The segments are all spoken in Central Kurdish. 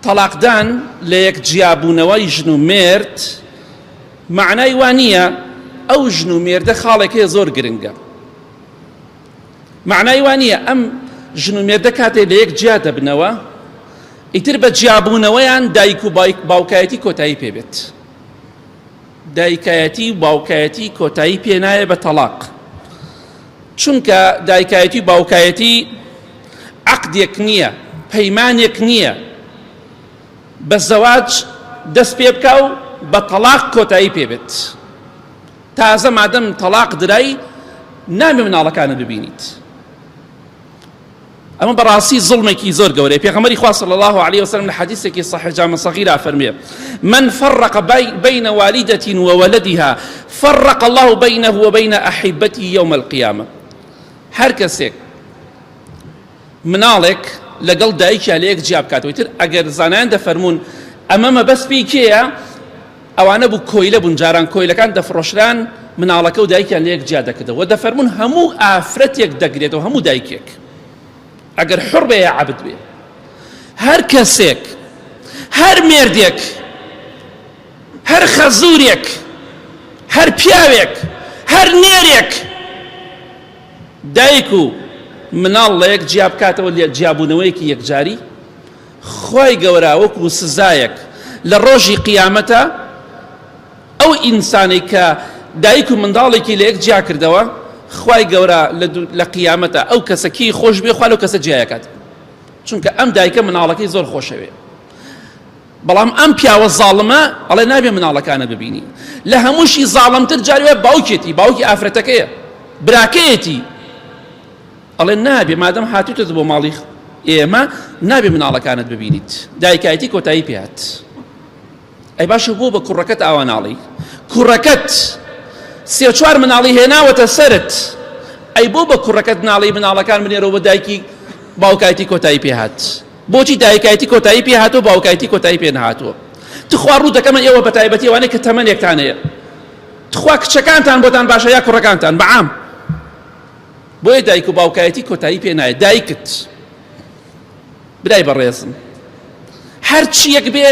تەلاقدان لە یەک جیابوونەوەی ژن و مێرد معنای وانە ئەو ژن و مێردە خاڵێکی زۆر گرنگە. معنای وانە ئەم ژن و مێردە کاتێک لە یەک جیا دەبنەوە ئیتر بە جیابوونەوەیان دایک و باوکایەتی کۆتایی پێبێت. دایکایەتی و باوکایەتی کۆتایی پێ نایە بە تەلاق، چونکە دایکایەتی و باوکایەتی عەقدێک نییە، پەیمانێک نییە بە زەواج دەست پێ بکە و بە تەلاق کۆتایی پێبێت. تازە مادەم تەلاق درای نامێ مناڵەکانە ببینیت. ئەمە بەڕاستی زوڵمێکی زۆر گەورەیە. پێغەمبەری خوا صلی الله عليه وسلم لە حەدیثێکی صحیح جامع صغیرە فەرمێ: من فرق بين والدة وولدها فرق الله بينه وبين أحبته يوم القيامة. هەر کەسێک مناڵێک لەگەڵ دایکیا لە یەک جیا بکاتەوە، ئیتر ئەگەر زانایان دەفەرمون ئەمە مەبەستی کێیە، ئەوانە بوو کۆیلە بوون، جاران کۆیلەکان دەفرۆشران مناڵەکە و دایکیان لە یەک جیا دەکردەوە، دەفەرمون هەموو ئافرەتێک دەگرێتەوە، هەموو دایکێک ئەگەر حڕ بێ یا عەبد بێ. هەر کەسێک، هەر مێردێک، هەر خەزوورێک، هەر پیاوێک، هەر نێرێک دایک و مناڵ لە یەک جیا بکاتەوە لە جیابوونەوەیەکی یەکجاری، خوای گەورە وەکو سزایەک لە ڕۆژی قیامەتە ئەو ئینسانی کە دایک و منداڵێکی لە یەک جیا کردەوە، خوای گەورە لە قیامەتە ئەو کەسەکی خۆش بێ خوا لەو کەسە جیایەکات، چونکە ئەم دایکە مناڵەکەی زۆر خۆشەوێ. بەڵام ئەم پیاوە زاڵمە ئەڵێ نابێ مناڵەکانە ببینی. لە هەمووشی زاڵمتر جاروێ باوکێتی، باوکی ئافرەتەکەیە، براکەیەتی، ئەڵێ نابێ مادەم هاتووتت بۆ ماڵی ئێمە نابێ مناڵەکانت ببینیت. دایکایەتی کۆتایی پێهات. ئەی باشە بۆ بە کوڕەکەت ئاوا ناڵی، کوڕەکەت سێ چوار مناڵی هێناوەتە سەرت، ئەی بۆ بە کوڕەکەت ناڵی مناڵەکان بنێرەوە بە دایکی باوکایەتی کۆتایی پێهات؟ بۆچی دایکایەتی کۆتایی پێهاتوە باوکایەتی کۆتایی پێ نەهاتووە؟ تخوا ڕوو دەکەمە ئێوە بە تایبەتی ئەوانەی کە تەمەنێکتان هەیە، تخوا کچەکانتان بۆتان باشە یا کوڕەکانتان بەعام، بۆیە دایک و باوکایەتی کۆتایی پێ نایە. دایکت برای بەڕێزم هەر چیەک بێ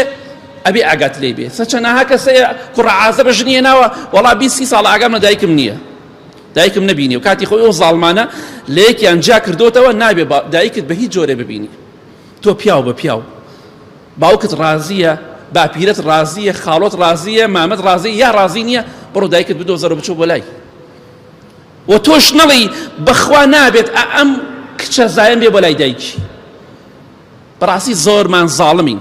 ئەبێ ئاگات لێ بێ. سەرچەنەها کەسەیە کوڕە عازە بە ژنی هێناوە وەڵا 20 ساڵ ئاگام لە دایکم نییە، دایکم نەبینی و کاتی خۆی ئەو زاڵمانە لە یەکیان جا کردوتەوە، نابێ دایکت بە هیچ جۆرێ ببینی. تۆ پیاو بە پیاو، باوکت ڕازیە، باپیرەت ڕازیە، خاڵۆت ڕازیە، مامەت ڕازیە یا ڕازی نییە، بڕۆ دایکت بدۆزەرە بچۆ بۆ لای. و تۆش نەڵی بەخوا نابێت ئەم کچە زایم بێ بۆ لای دایکی. بەڕاستی زۆرمان زاڵمین.